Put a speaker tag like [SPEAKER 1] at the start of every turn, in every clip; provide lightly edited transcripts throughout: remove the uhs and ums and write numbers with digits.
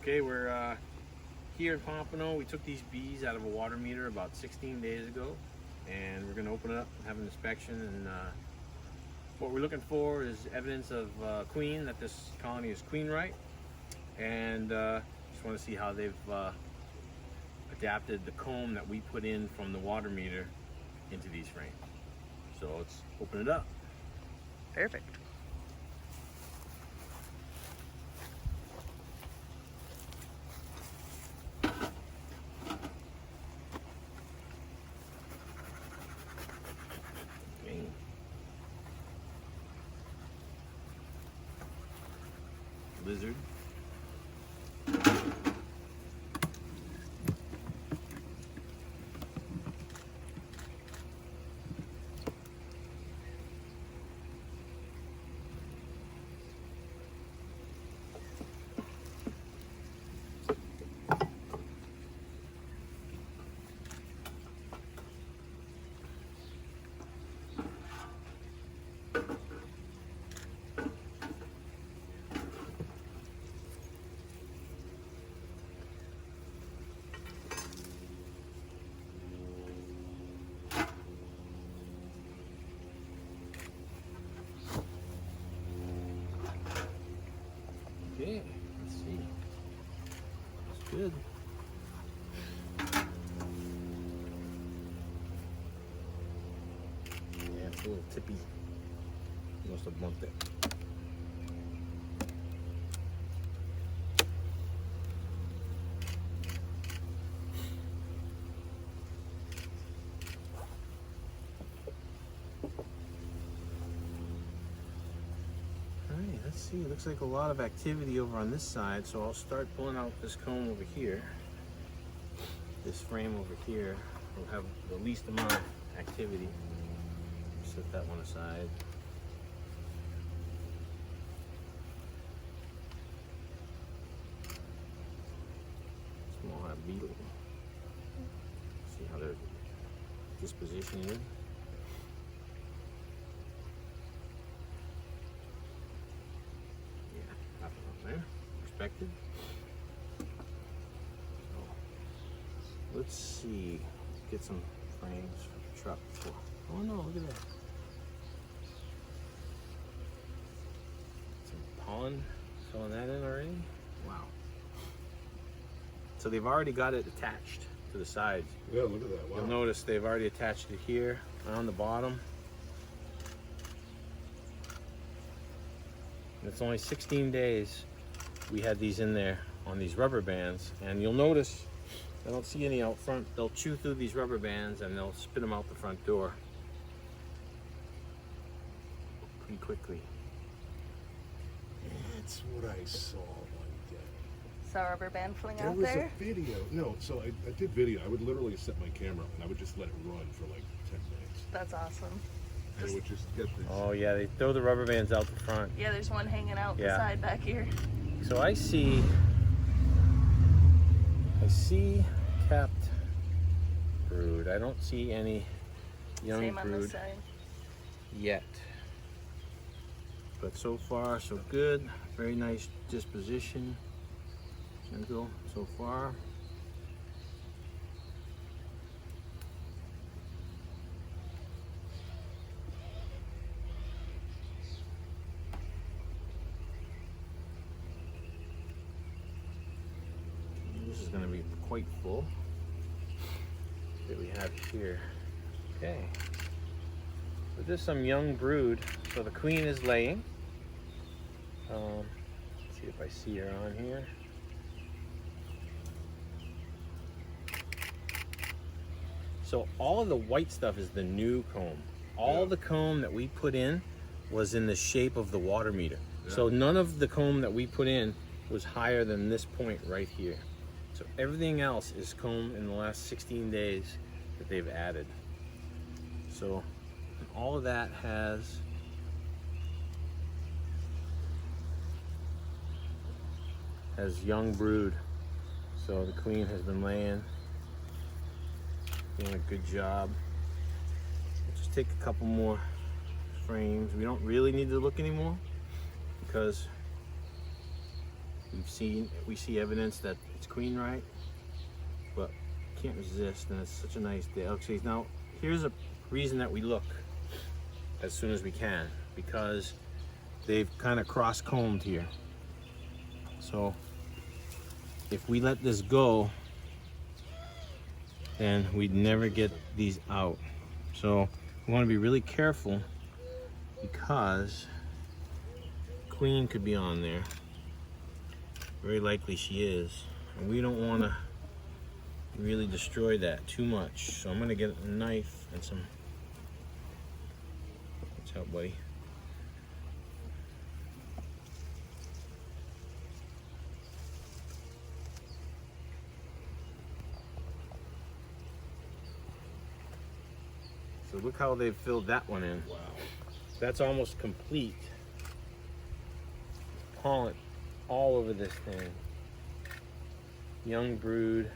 [SPEAKER 1] Okay, we're here in Pompano. We took these bees out of a water meter about 16 days ago, and we're going to open it up and have an inspection. And what we're looking for is evidence of queen, that this colony is queen right, and just want to see how they've adapted the comb that we put in from the water meter into these frames. So let's open it up.
[SPEAKER 2] Perfect.
[SPEAKER 1] Okay. Lizard. Okay, let's see. It's good. Yeah, it's a little tippy. Must have bumped it. Alright, let's see. It looks like a lot of activity over on this side, so I'll start pulling out this comb over here. This frame over here will have the least amount of activity. Set that one aside. Small hive beetle. See how their disposition is. Yeah, nothing on there. Expected. So, let's see. Get some frames for the truck before. Oh no, look at that. Some pollen. Throwing that in already? Wow. So they've already got it attached to the sides.
[SPEAKER 3] Yeah, look at that. Wow.
[SPEAKER 1] You'll notice they've already attached it here on the bottom. And it's only 16 days we had these in there on these rubber bands. And you'll notice I don't see any out front. They'll chew through these rubber bands and they'll spit them out the front door pretty quickly.
[SPEAKER 3] That's what I saw one day.
[SPEAKER 2] Saw a rubber band fling
[SPEAKER 3] There
[SPEAKER 2] out
[SPEAKER 3] was
[SPEAKER 2] there.
[SPEAKER 3] a video. No, so I did video. I would literally set my camera up and I would just let it run for like 10 minutes.
[SPEAKER 2] That's awesome.
[SPEAKER 3] And it would just get this.
[SPEAKER 1] Oh yeah, they throw the rubber bands out the front.
[SPEAKER 2] Yeah, there's one hanging out the
[SPEAKER 1] Yeah.
[SPEAKER 2] side back here.
[SPEAKER 1] So I see capped brood. I don't see any young
[SPEAKER 2] Same on this
[SPEAKER 1] brood
[SPEAKER 2] side.
[SPEAKER 1] yet. But so far, so good. Very nice disposition. Gentle so far. This is going to be quite full that we have here. Okay. So there's some young brood. So the queen is laying. Let's see if I see her on here. So all of the white stuff is the new comb. All the comb that we put in was in the shape of the water meter.
[SPEAKER 3] Yeah.
[SPEAKER 1] So none of the comb that we put in was higher than this point right here. So everything else is comb in the last 16 days that they've added. So all of that has young brood. So the queen has been laying, doing a good job. We'll just take a couple more frames. We don't really need to look anymore because we we see evidence that it's queen right, but can't resist, and it's such a nice day. Okay, now here's a reason that we look as soon as we can, because they've kind of cross-combed here. So if we let this go, then we'd never get these out. So we want to be really careful, because queen could be on there. Very likely she is, and we don't want to really destroy that too much. So I'm going to get a knife and some. Watch out, buddy. So look how they've filled that one in.
[SPEAKER 3] Wow.
[SPEAKER 1] That's almost complete. Pollen all over this thing. Young brood.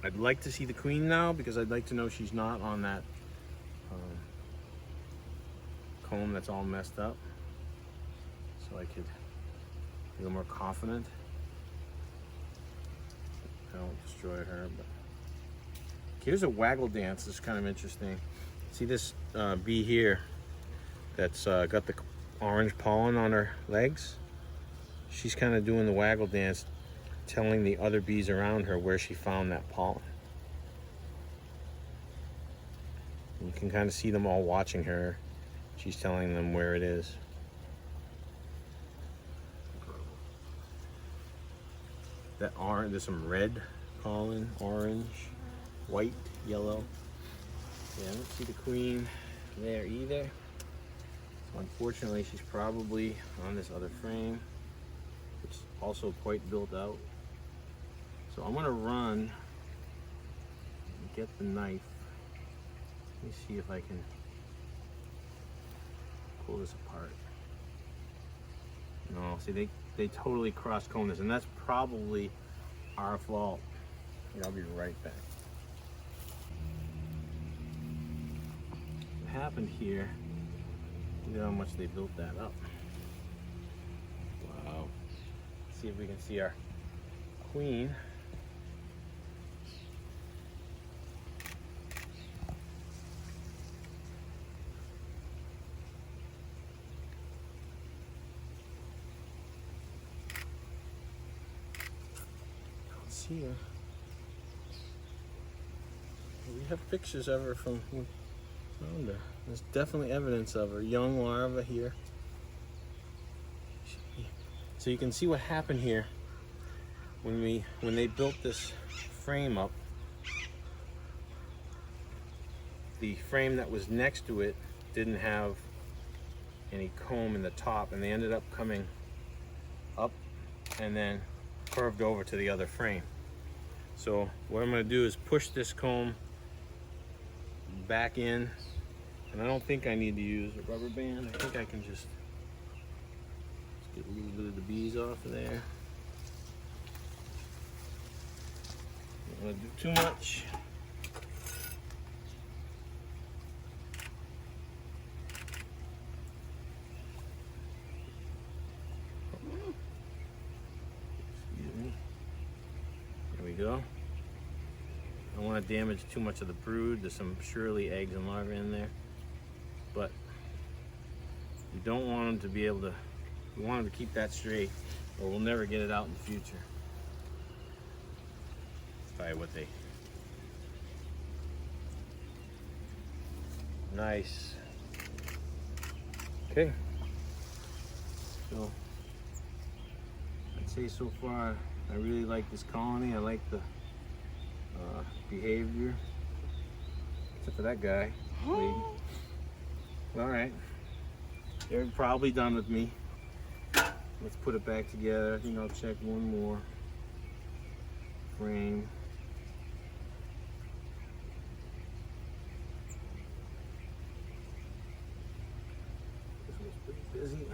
[SPEAKER 1] I'd like to see the queen now, because I'd like to know she's not on that comb that's all messed up, so I could feel more confident. I don't destroy her, but here's a waggle dance. This is kind of interesting. See this bee here that's got the orange pollen on her legs? She's kind of doing the waggle dance, telling the other bees around her where she found that pollen. You can kind of see them all watching her. She's telling them where it is. That orange, there's some red pollen, orange, white, yellow. Yeah, I don't see the queen there either. So unfortunately, she's probably on this other frame. It's also quite built out. So I'm gonna run and get the knife. Let me see if I can pull this apart. No, see, they totally cross-comb this, and that's probably our fault. Here, I'll be right back. What happened here, look at how much they built that up. Wow. Let's see if we can see our queen. Here. We have pictures of her from when we found her. There's definitely evidence of her. Young larva here. So you can see what happened here when they built this frame up. The frame that was next to it didn't have any comb in the top, and they ended up coming up and then curved over to the other frame. So what I'm going to do is push this comb back in, and I don't think I need to use a rubber band. I think I can just get a little bit of the bees off of there. Don't want to do too much. Go. I don't want to damage too much of the brood. There's some surely eggs and larvae in there, but we don't want them to be able to. We want them to keep that straight, or we'll never get it out in the future. That's probably what they. Nice. Okay. So I'd say so far, I really like this colony. I like the behavior, except for that guy. Lady. All right, they're probably done with me. Let's put it back together. I think I'll check one more frame. This one's pretty busy.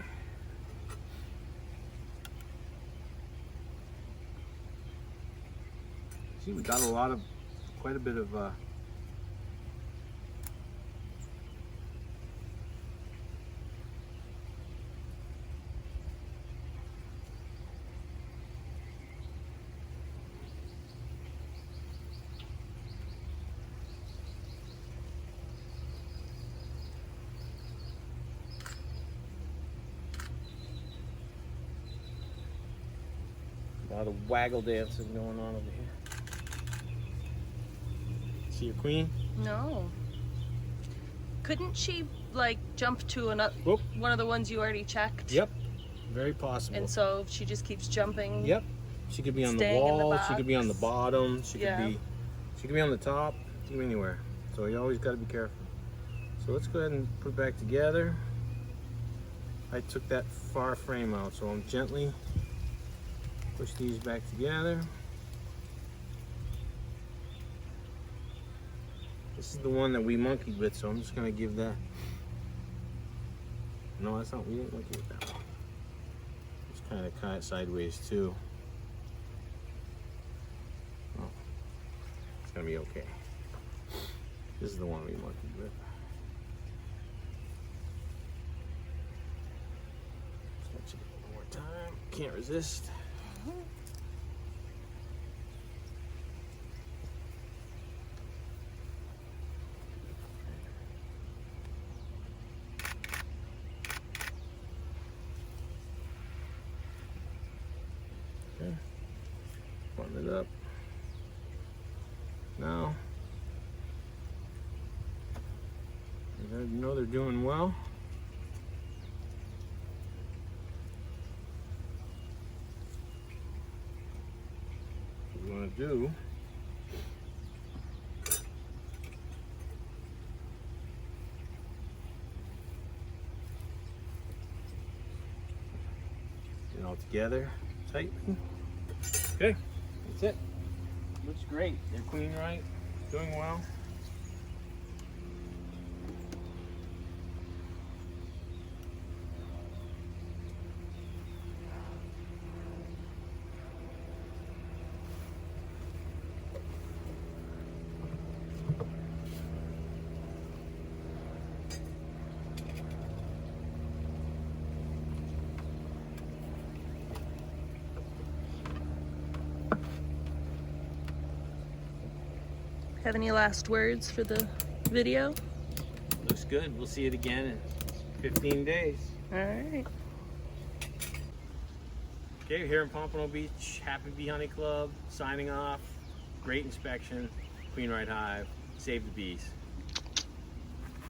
[SPEAKER 1] See, we got quite a bit of A lot of waggle dancing going on over here. See your queen?
[SPEAKER 2] No. Couldn't she like jump to another
[SPEAKER 1] Whoop.
[SPEAKER 2] one of the ones you already checked?
[SPEAKER 1] Yep. Very possible.
[SPEAKER 2] And so she just keeps jumping.
[SPEAKER 1] Yep. She could be on the
[SPEAKER 2] Staying in the
[SPEAKER 1] wall. She could be on the
[SPEAKER 2] box.
[SPEAKER 1] bottom. She
[SPEAKER 2] Yeah.
[SPEAKER 1] could be on the top. She could be anywhere. So you always got to be careful. So let's go ahead and put it back together. I took that far frame out, so I'm gently push these back together. This is the one that we monkeyed with, so I'm just gonna give that. No, that's not. We didn't monkey with that one. Just kind of cut it sideways too. Oh, it's gonna be okay. This is the one we monkeyed with. Stretch it one more time. Can't resist. Okay. Button it up. Now, you know they're doing well. What we want to do get it all together tightly. Okay, that's it. Looks great. They're queen right, doing well.
[SPEAKER 2] Have any last words for the video?
[SPEAKER 1] Looks good. We'll see it again in 15 days.
[SPEAKER 2] All right.
[SPEAKER 1] Okay, here in Pompano Beach, Happy Bee Honey Club, signing off. Great inspection, Queen Right Hive, save the bees.